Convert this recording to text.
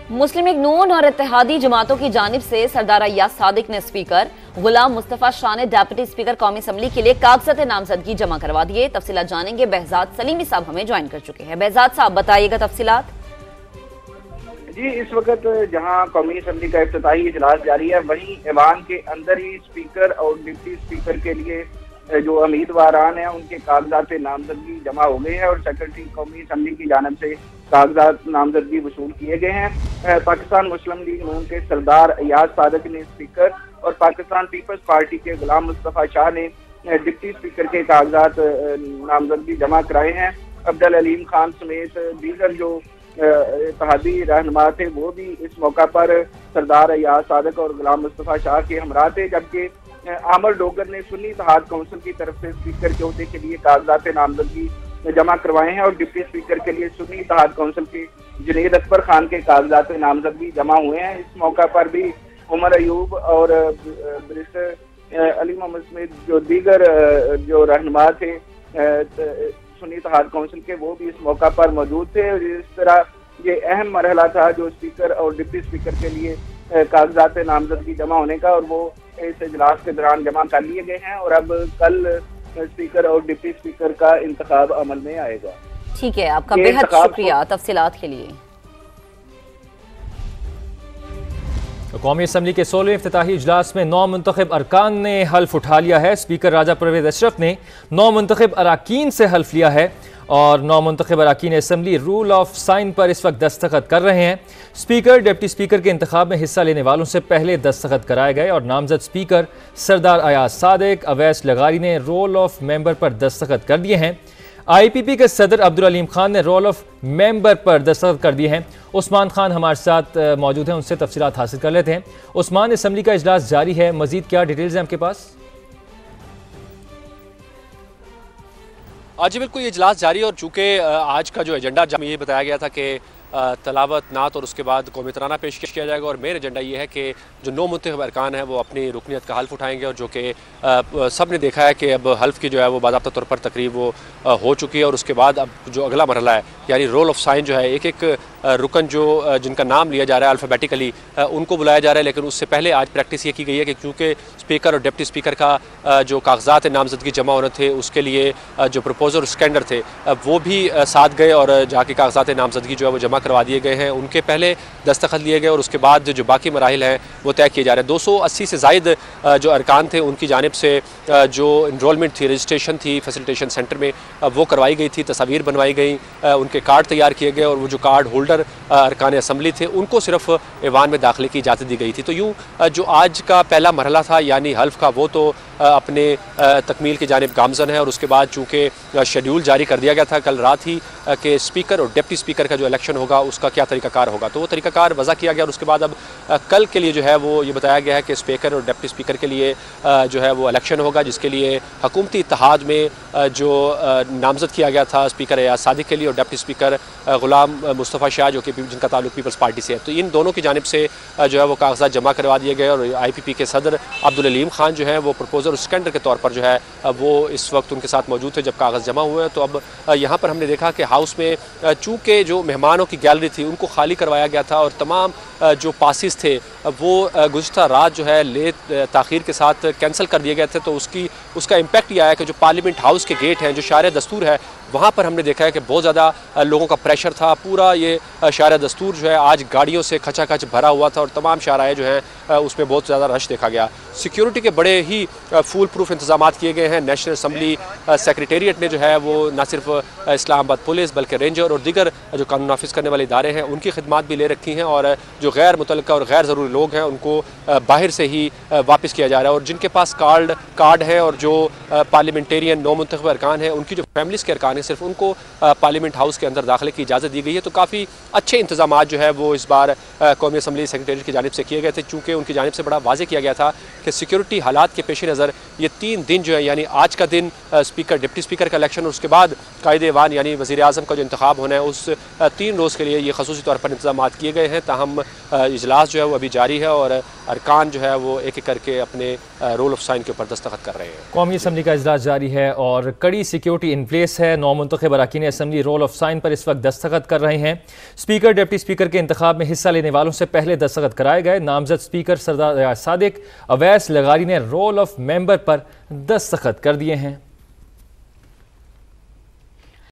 मुस्लिम league नून और इत्तेहादी जमातों की जानिब से सरदार अय्याज सादिक ने स्पीकर गुलाम मुस्तफा शाह ने डिप्टी स्पीकर कौमी असम्बली के लिए कागजात नामजदगी जमा करवा दिए। तफसीलात जानेंगे, behzad सलीमी साहब हमें ज्वाइन कर चुके हैं। behzad साहब बताइएगा तफसीलात। जी, इस वक्त जहां कौमी असम्बली का इफ्तिताही इजलास जारी है, वहीं ऐवान के अंदर ही स्पीकर और डिप्टी स्पीकर के लिए जो उम्मीदवारान हैं उनके कागजात नामजदगी जमा हो गए हैं और सेक्रेटरी कौमी असम्बली की जानब से कागजात नामजदगी वसूल किए गए हैं। पाकिस्तान मुस्लिम लीग नून के सरदार अय्याज सादिक ने स्पीकर और पाकिस्तान पीपल्स पार्टी के गुलाम मुस्तफा शाह ने डिप्टी स्पीकर के कागजात नामजदगी जमा कराए हैं। अब्दुल अलीम खान समेत दीगर जो इत्तेहादी रहनुमा थे वो भी इस मौका पर सरदार अय्याज सादिक और गुलाम मुस्तफा शाह के हमरा थे, जबकि आमर डोगर ने सुन्नी इत्तेहाद काउंसिल की तरफ से स्पीकर के ओहदे के लिए कागजात नामजदगी जमा करवाए हैं और डिप्टी स्पीकर के लिए सुन्नी इत्तेहाद काउंसिल के जुनैद अकबर खान के कागजात नामजदगी जमा हुए हैं। इस मौका पर भी उमर अयूब और बैरिस्टर अली मोहम्मद समेत जो दीगर जो रहनुमा थे सुन्नी इत्तेहाद काउंसिल के, वो भी इस मौका पर मौजूद थे। और इस तरह ये अहम मरहला था जो स्पीकर और डिप्टी स्पीकर के लिए कागजात नामजदगी जमा होने का, और वो इस इजलास के दौरान जमा कर लिए गए हैं और अब कल स्पीकर और डिप्टी स्पीकर का इंतखाब अमल में आएगा। ठीक है, आपका बेहद शुक्रिया तफसीलात के लिए। कौमी असम्बली के 16वें इफ्तिताही इजलास में 9 मुंतखब अरकान ने हल्फ उठा लिया है। स्पीकर राजा परवेज अशरफ ने 9 मुंतखब अराकीन से हल्फ लिया है और 9 मुंतखब अराकीन असम्बली रूल ऑफ साइन पर इस वक्त दस्तखत कर रहे हैं। स्पीकर डिप्टी स्पीकर के इंतखाब में हिस्सा लेने वालों से पहले दस्तखत कराए गए और नामजद स्पीकर सरदार अय्याज सादिक, अवैस लगारी ने रोल ऑफ मेंबर पर दस्तखत कर दिए हैं। IPP के सदर अब्दुल अलीम खान ने रोल ऑफ मेंबर पर दस्तखत कर दिए हैं। उस्मान खान हमारे साथ मौजूद हैं, उनसे तफसीलात हासिल कर लेते हैं। उस्मान, असम्बली का इजलास जारी है, मजीद क्या डिटेल्स हैं आपके पास? जी बिल्कुल, ये इजलास जारी है और चूँकि आज का जो एजेंडा ये बताया गया था कि तलावत नात और उसके बाद कौमी तराना पेश किया जाएगा और मेन एजेंडा ये है कि जो 9 मुंतखब अरकान हैं वो अपनी रुकनीत का हल्फ उठाएंगे, और जो कि सब ने देखा है कि अब हल्फ की जो है वो बाज़ाब्ता तौर पर तकरीब वो हो चुकी है। और उसके बाद अब जो अगला मरहला है यानी रोल ऑफ साइन जो है, एक एक रुकन जो जिनका नाम लिया जा रहा है अल्फ़ाबेटिकली उनको बुलाया जा रहा है। लेकिन उससे पहले आज प्रैक्टिस ये की गई है कि क्योंकि स्पीकर और डिप्टी स्पीकर का जो कागजात नामजदगी जमा होने थे उसके लिए जो प्रपोजर और स्कैंडर थे वो भी साथ गए और जाके कागजात नामजदगी जो है वो जमा करवा दिए गए हैं। उनके पहले दस्तखत लिए गए और उसके बाद जो बाकी मराहिल हैं वो तय किए जा रहे हैं। 280 से ज़ायद जो अरकान थे उनकी जानिब से जो इनरोलमेंट थी, रजिस्ट्रेशन थी फैसिलिटेशन सेंटर में, वो करवाई गई थी, तस्वीर बनवाई गई, उनके कार्ड तैयार किए गए और वो जो कार्ड होल्डर अरकान असम्बली थे उनको सिर्फ ऐवान में दाखिले की इजाज़त दी गई थी। तो यूँ जो आज का पहला मरहला था यानी हल्फ का, वो तो अपने तकमील की जानिब गामजन है। और उसके बाद चूँकि शेड्यूल जारी कर दिया गया था कल रात ही कि स्पीकर और डिप्टी स्पीकर का जो इलेक्शन होगा उसका क्या तरीक़ाकार होगा, तो वो तरीक़ाकार वज़ा किया गया और उसके बाद अब कल के लिए जो है वो ये बताया गया है कि स्पीकर और डिप्टी स्पीकर के लिए जो है वो इलेक्शन होगा, जिसके लिए हुकूमती इत्तेहाद में जो नामज़द किया गया था स्पीकर अय्याज सादिक के लिए और डिप्टी स्पीकर गुलाम मुस्तफ़ा शाह जो कि जिनका ताल्लुक पीपल्स पार्टी से है, तो इन दोनों की जानिब से जो है वो कागजात जमा करवा दिए गए। और IPP के सदर अब्दुल अलीम खान जो है वो प्रपोजर और स्कैंडर के तौर पर जो है वो इस वक्त उनके साथ मौजूद थे जब कागज़ जमा हुए हैं। तो अब यहाँ पर हमने देखा कि हाउस में चूँकि जो मेहमानों की गैलरी थी उनको खाली करवाया गया था और तमाम जो पासिस थे वो गुज़िश्ता रात जो है लेट ताख़ीर के साथ कैंसिल कर दिए गए थे। तो उसका इम्पैक्ट ये आया कि जो पार्लियामेंट हाउस के गेट हैं, जो शार दस्तूर है, वहाँ पर हमने देखा है कि बहुत ज़्यादा लोगों का प्रेशर था। पूरा ये शार दस्तूर जो है आज गाड़ियों से खचाखच भरा हुआ था और तमाम शाराए जो हैं उसमें बहुत ज़्यादा रश देखा गया। सिक्योरिटी के बड़े ही फूल प्रूफ इंतजाम किए गए हैं। नेशनल असम्बली सेक्रेटेरिएट ने जो है वो न सिर्फ इस्लामाबाद पुलिस बल्कि रेंजर और दीगर जो कानून नाफिज करने वाले इदारे हैं उनकी खिदमात भी ले रखी हैं और जो गैर मुतल्लिका और गैर ज़रूरी लोग हैं उनको बाहर से ही वापस किया जा रहा है। और जिनके पास कार्ड है और जो पार्लियामेंटेरियन 9 मुंतखब अरकान हैं उनकी जो फैमिलीज़ के अरकान हैं सिर्फ उनको पार्लियामेंट हाउस के अंदर दाखिले की इजाज़त दी गई है। तो काफ़ी अच्छे इंतजाम जो है वो इस बार कौमी असम्बली सेक्रेटेरिएट की जानिब से किए गए थे, चूँकि उनकी जानिब से बड़ा वाज़ेह किया गया था कि सिक्योरिटी हालात के पेश नज़र ये 3 दिन जो है यानी आज का दिन स्पीकर डिप्टी स्पीकर का इलेक्शन और उसके बाद कायदे-ए-वान यानी वज़ीर आज़म का जो इंतखाब होना है उस 3 रोज़ के लिए ये खसूसी तौर पर इंतजाम किए गए हैं। ताहम इजलास जो है वो अभी जारी है और अरकान जो है वो एक एक करके अपने रोल ऑफ साइन के ऊपर दस्तखत कर रहे हैं। कौमी असम्बली का इजलास जारी है और कड़ी सिक्योरिटी इन प्लेस है। नौ मुंतखब अरकान असम्बली रोल ऑफ साइन पर इस वक्त दस्तखत कर रहे हैं। स्पीकर डिप्टी स्पीकर के इंतखाब में हिस्सा लेने वालों से पहले दस्तखत कराए गए। नामजद स्पीकर सरदार रियाज सादिक, अवैस लगारी ने रोल ऑफ मेंबर पर दस्तखत कर दिए हैं।